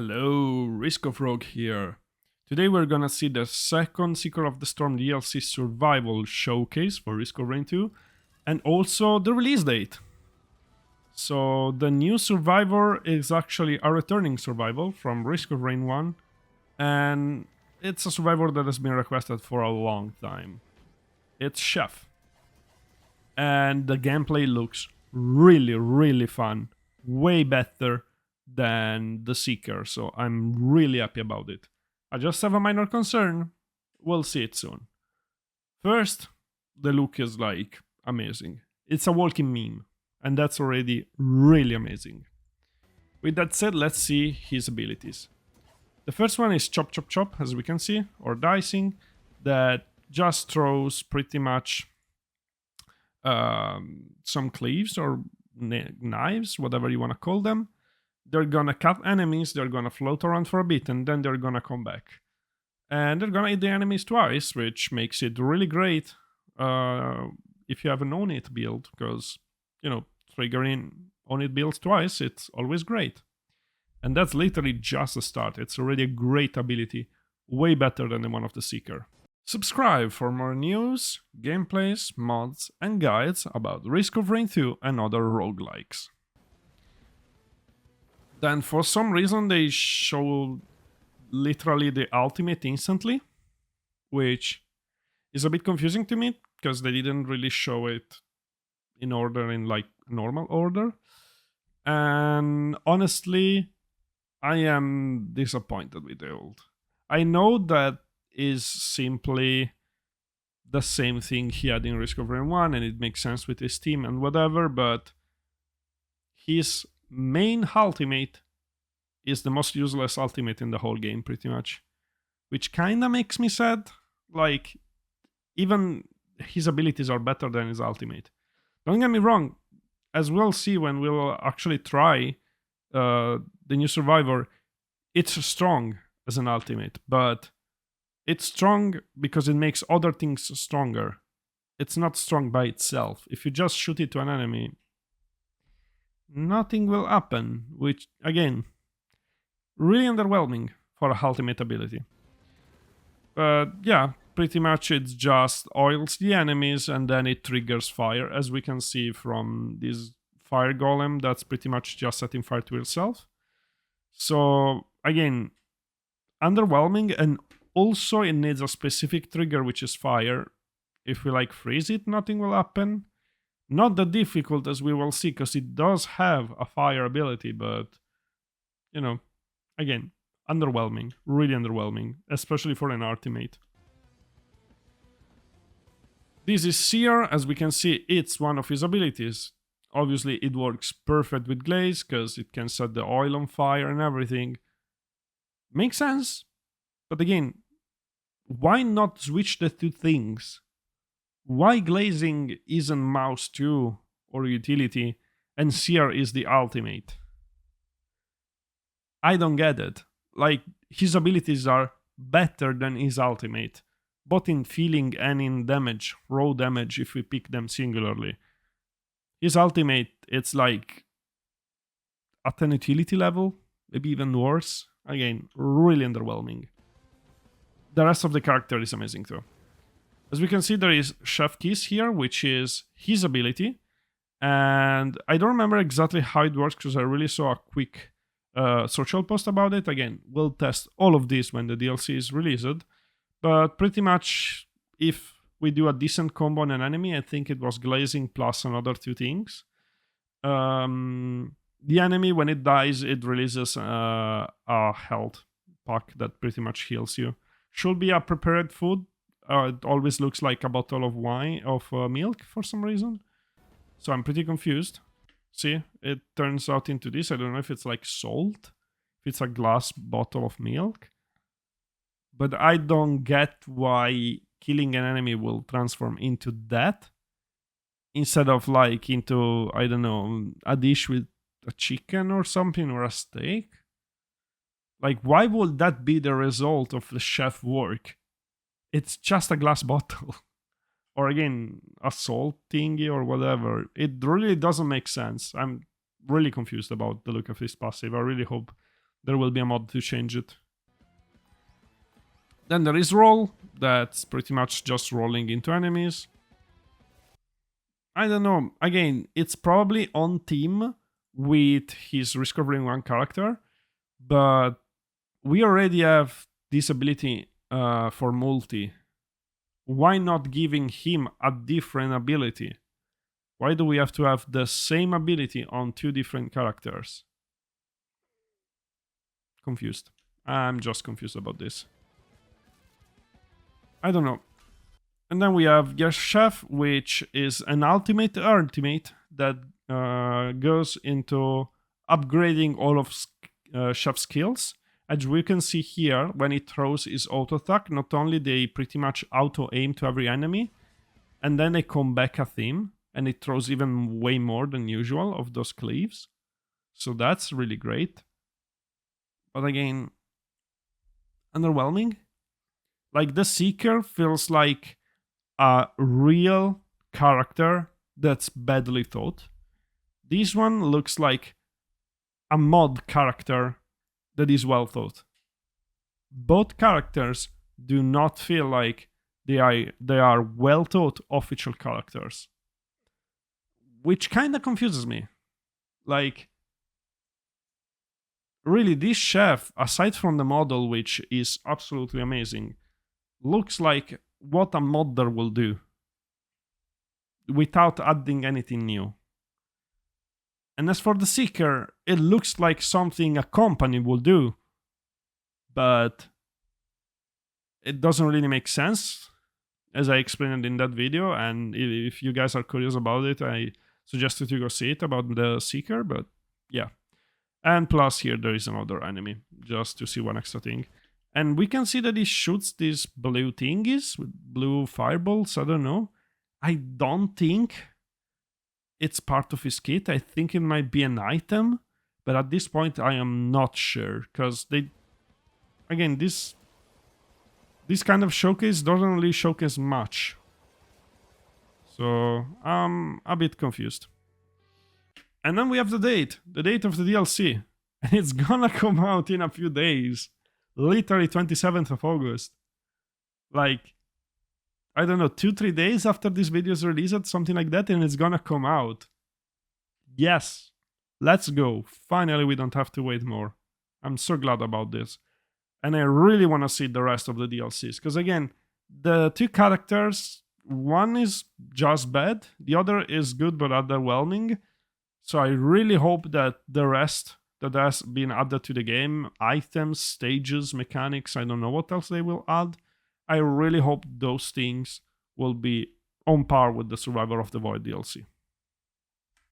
Hello, Risk of Rogue here. Today we're gonna see the second Seeker of the Storm DLC survival showcase for Risk of Rain 2 and also the release date. So the new survivor is actually a returning survival from Risk of Rain 1 and it's a survivor that has been requested for a long time. It's Chef. And the gameplay looks really fun. Way better than the Seeker, so I'm really happy about it. I just have a minor concern. We'll see it soon. First, the look is like amazing. It's a walking meme, and that's already really amazing. With that said, let's see his abilities. The first one is Chop Chop Chop, as we can see, or Dicing, that just throws pretty much some cleaves or knives, whatever you want to call them. They're gonna cut enemies, they're gonna float around for a bit, and then they're gonna come back. And they're gonna hit the enemies twice, which makes it really great if you have an own it build, because, you know, triggering on it builds twice, it's always great. And that's literally just a start. It's already a great ability, way better than the one of the Seeker. Subscribe for more news, gameplays, mods, and guides about Risk of Rain 2 and other roguelikes. Then for some reason they show literally the ultimate instantly, which is a bit confusing to me because they didn't really show it in order, in like normal order. And honestly, I am disappointed with the ult. I know that is simply the same thing he had in Risk of Rain 1 and it makes sense with his team and whatever, but his main ultimate is the most useless ultimate in the whole game, pretty much. Which kinda makes me sad. Like, even his abilities are better than his ultimate. Don't get me wrong, as we'll see when we'll actually try the new Survivor, it's strong as an ultimate, but it's strong because it makes other things stronger. It's not strong by itself. If you just shoot it to an enemy, nothing will happen, which, again, really underwhelming for a ultimate ability. But yeah, pretty much it's just oils the enemies and then it triggers fire, as we can see from this fire golem that's pretty much just setting fire to itself. So, again, underwhelming, and also it needs a specific trigger, which is fire. If we like freeze it, nothing will happen. Not that difficult, as we will see, because it does have a fire ability, but, you know, again, underwhelming, really underwhelming, especially for an ultimate. This is Seer, as we can see, it's one of his abilities. Obviously, it works perfect with Glaze, because it can set the oil on fire and everything. Makes sense, but again, why not switch the two things? Why glazing isn't mouse 2 or utility and Seer is the ultimate? I don't get it. Like, his abilities are better than his ultimate, both in feeling and in damage, raw damage if we pick them singularly. His ultimate, it's like at an utility level, maybe even worse. Again, really underwhelming. The rest of the character is amazing too. As we can see, there is Chef Kiss here, which is his ability. And I don't remember exactly how it works because I really saw a quick social post about it. Again, we'll test all of this when the DLC is released. But pretty much, if we do a decent combo on an enemy, I think it was glazing plus another two things. The enemy, when it dies, it releases a health pack that pretty much heals you. Should be a prepared food. It always looks like a bottle of wine, of milk for some reason. So I'm pretty confused. See, it turns out into this. I don't know if it's like salt, if it's a glass bottle of milk. But I don't get why killing an enemy will transform into that instead of like into, I don't know, a dish with a chicken or something, or a steak. Like, why would that be the result of the chef work? It's just a glass bottle. Or again, a salt thingy or whatever. It really doesn't make sense. I'm really confused about the look of this passive. I really hope there will be a mod to change it. Then there is roll, that's pretty much just rolling into enemies. I don't know, again, it's probably on theme with his discovering one character, but we already have this ability for multi. Why not giving him a different ability? Why do we have to have the same ability on two different characters? Confused. I'm just confused about this. I don't know. And then we have Chef, which is an ultimate that goes into upgrading all of Chef's skills. As we can see here, when it throws his auto attack, not only they pretty much auto aim to every enemy, and then they come back at him, and it throws even way more than usual of those cleaves. So that's really great. But again, underwhelming. Like, the Seeker feels like a real character that's badly thought. This one looks like a mod character that is well thought. Both characters do not feel like they are well thought official characters, which kind of confuses me. Like, really, this chef, aside from the model, which is absolutely amazing, looks like what a modder will do without adding anything new. And as for the Seeker, it looks like something a company will do, but it doesn't really make sense, as I explained in that video. And if you guys are curious about it, I suggest that you go see it about the Seeker, but yeah. And plus here there is another enemy, just to see one extra thing. And we can see that he shoots these blue thingies with blue fireballs. I don't know. I don't think it's part of his kit. I think it might be an item, but at this point I am not sure, because this kind of showcase doesn't really showcase much. So I'm a bit confused. And then we have the date of the DLC, and it's gonna come out in a few days. Literally 27th of August. Like, I don't know, 2-3 days after this video is released, something like that, and it's gonna come out. Yes, let's go. Finally, we don't have to wait more. I'm so glad about this. And I really want to see the rest of the DLCs, because again, the two characters, one is just bad, the other is good but underwhelming. So I really hope that the rest that has been added to the game, items, stages, mechanics, I don't know what else they will add, I really hope those things will be on par with the Survivor of the Void DLC.